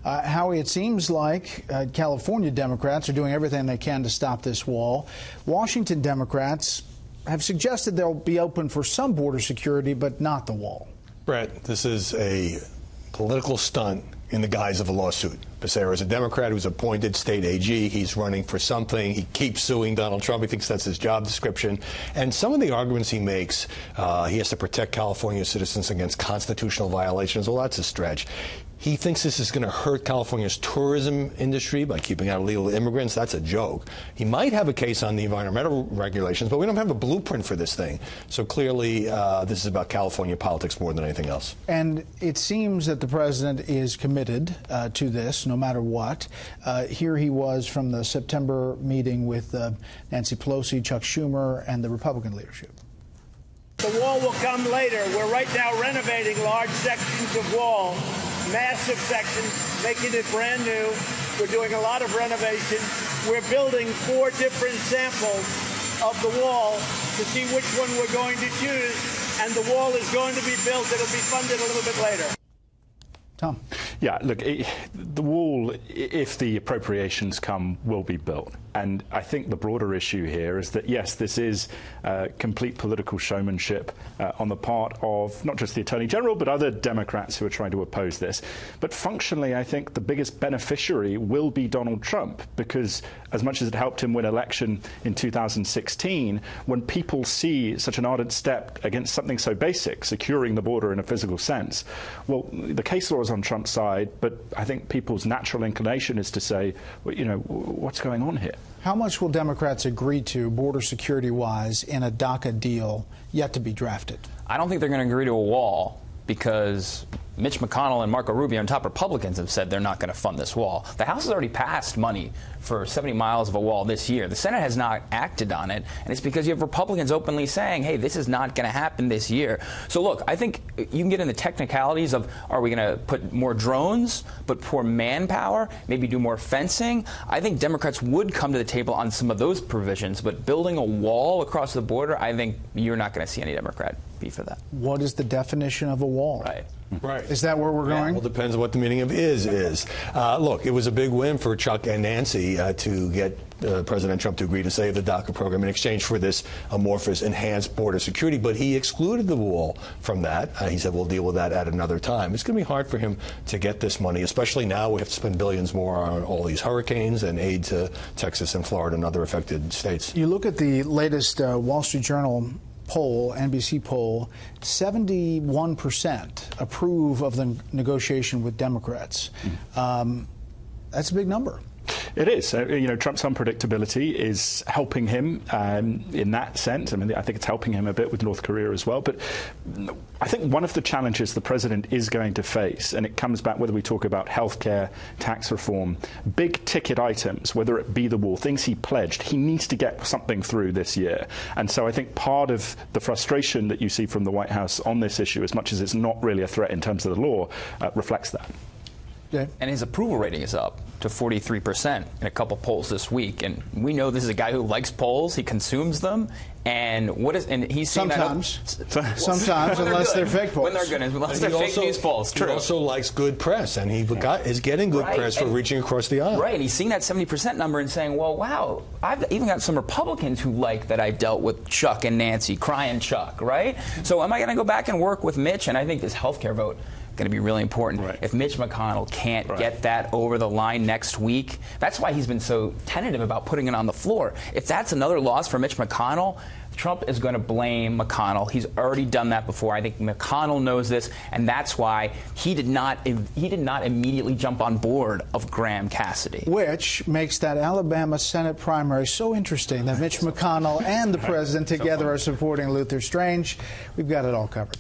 Howie, it seems like California Democrats are doing everything they can to stop this wall. Washington Democrats have suggested they'll be open for some border security, but not the wall. Brett, this is a political stunt in the guise of a lawsuit. Becerra is a Democrat who's appointed state AG. He's running for something. He keeps suing Donald Trump. He thinks that's his job description. And some of the arguments he makes, he has to protect California citizens against constitutional violations. Well, that's a stretch. He thinks this is going to hurt California's tourism industry by keeping out illegal immigrants. That's a joke. He might have a case on the environmental regulations, but we don't have a blueprint for this thing. So clearly, this is about California politics more than anything else. And it seems that the president is committed to this, no matter what. Here he was from the September meeting with Nancy Pelosi, Chuck Schumer, and the Republican leadership. The wall will come later. We're right now renovating large sections of wall, massive sections, making it brand new. We're doing a lot of renovation. We're building 4 different samples of the wall to see which one we're going to choose, and the wall is going to be built. It'll be funded a little bit later. Tom. Yeah, look, the wall, if the appropriations come, will be built. And I think the broader issue here is that, yes, this is complete political showmanship on the part of not just the Attorney General, but other Democrats who are trying to oppose this. But functionally, I think the biggest beneficiary will be Donald Trump, because as much as it helped him win election in 2016, when people see such an ardent step against something so basic, securing the border in a physical sense, well, the case law is on Trump's side, but I think people's natural inclination is to say, well, you know, what's going on here? How much will Democrats agree to, border security-wise, in a DACA deal yet to be drafted? I don't think they're going to agree to a wall, because Mitch McConnell and Marco Rubio and top Republicans have said they're not going to fund this wall. The House has already passed money for 70 miles of a wall this year. The Senate has not acted on it, and it's because you have Republicans openly saying, hey, this is not going to happen this year. So look, I think you can get in the technicalities of, are we going to put more drones, put more manpower, maybe do more fencing? I think Democrats would come to the table on some of those provisions, but building a wall across the border, I think you're not going to see any Democrat be for that. What is the definition of a wall? Right. Right. Is that where we're going? Well, depends on what the meaning of is. Look, it was a big win for Chuck and Nancy to get President Trump to agree to save the DACA program in exchange for this amorphous enhanced border security. But he excluded the wall from that. He said, we'll deal with that at another time. It's going to be hard for him to get this money, especially now we have to spend billions more on all these hurricanes and aid to Texas and Florida and other affected states. You look at the latest Wall Street Journal poll, NBC poll, 71% approve of the negotiation with Democrats. That's a big number. It is. You know, Trump's unpredictability is helping him in that sense. I mean, I think it's helping him a bit with North Korea as well. But I think one of the challenges the president is going to face, and it comes back whether we talk about healthcare, tax reform, big ticket items, whether it be the wall, things he pledged, he needs to get something through this year. And so I think part of the frustration that you see from the White House on this issue, as much as it's not really a threat in terms of the law, reflects that. Yeah. And his approval rating is up to 43% in a couple polls this week. And we know this is a guy who likes polls. He consumes them. And he's saying sometimes, unless they're fake polls. When they're good, unless they're fake news polls. True. He also likes good press, and he is getting good press for reaching across the aisle. Right, and he's seeing that 70% number and saying, well, wow, I've even got some Republicans who like that I dealt with Chuck and Nancy, crying Chuck, right? So am I going to go back and work with Mitch? And I think this health care vote going to be really important. Right. If Mitch McConnell can't get that over the line next week, that's why he's been so tentative about putting it on the floor. If that's another loss for Mitch McConnell, Trump is going to blame McConnell. He's already done that before. I think McConnell knows this, and that's why he did not immediately jump on board of Graham Cassidy. Which makes that Alabama Senate primary so interesting that Mitch McConnell and the president together are supporting Luther Strange. We've got it all covered.